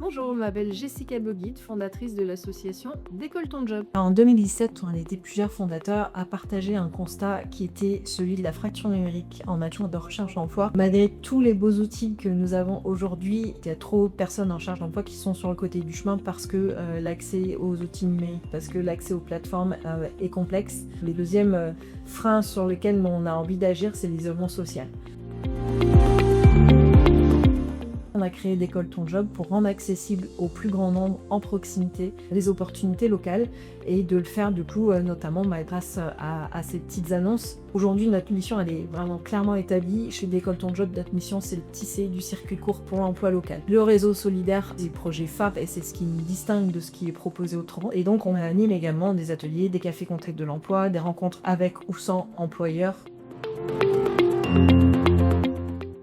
Bonjour, je m'appelle Jessica Boguit, fondatrice de l'association Décolle ton job. En 2017, on était plusieurs fondateurs à partager un constat qui était celui de la fracture numérique en matière de recherche d'emploi. Malgré tous les beaux outils que nous avons aujourd'hui, il y a trop de personnes en recherche d'emploi qui sont sur le côté du chemin parce que l'accès aux outils numériques, parce que l'accès aux plateformes est complexe. Le deuxième frein sur lequel on a envie d'agir, c'est l'isolement social. On a créé Décolle ton job pour rendre accessible au plus grand nombre en proximité les opportunités locales et de le faire du coup notamment grâce à ces petites annonces. Aujourd'hui notre mission elle est vraiment clairement établie. Chez Décolle ton job, notre mission c'est de tisser du circuit court pour l'emploi local. Le réseau solidaire, c'est le projet phares et c'est ce qui nous distingue de ce qui est proposé autrement. Et donc on anime également des ateliers, des cafés contact de l'emploi, des rencontres avec ou sans employeurs.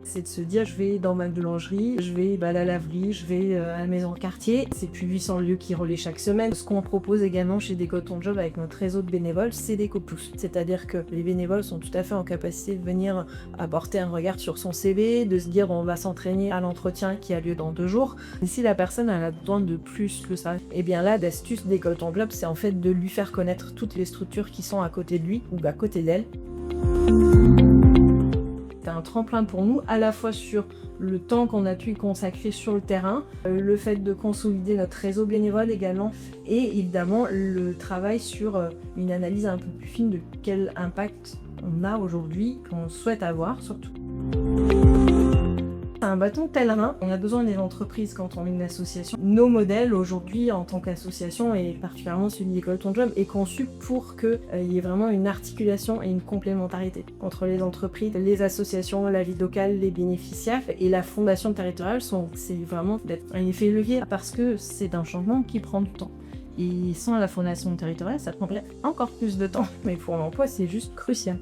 C'est de se dire je vais dans ma boulangerie, je vais à la laverie, je vais à la maison de quartier. C'est plus 800 lieux qui relaient chaque semaine. Ce qu'on propose également chez Décolle ton job avec notre réseau de bénévoles, c'est des coups. C'est-à-dire que les bénévoles sont tout à fait en capacité de venir apporter un regard sur son CV, de se dire on va s'entraîner à l'entretien qui a lieu dans 2 jours. Et si la personne elle a besoin de plus que ça, et bien là l'astuce Décolle ton job, c'est en fait de lui faire connaître toutes les structures qui sont à côté de lui ou à côté d'elle. C'est un tremplin pour nous, à la fois sur le temps qu'on a pu y consacrer sur le terrain, le fait de consolider notre réseau bénévole également, et évidemment le travail sur une analyse un peu plus fine de quel impact on a aujourd'hui, qu'on souhaite avoir surtout. Un bâton de pèlerin, on a besoin des entreprises quand on est une association. Nos modèles aujourd'hui en tant qu'association et particulièrement celui d'Écolle ton job est conçu pour qu'il y ait vraiment une articulation et une complémentarité entre les entreprises, les associations, la vie locale, les bénéficiaires et la fondation territoriale. C'est vraiment d'être un effet levier parce que c'est un changement qui prend du temps. Et sans la fondation territoriale, ça prendrait encore plus de temps. Mais pour l'emploi, c'est juste crucial.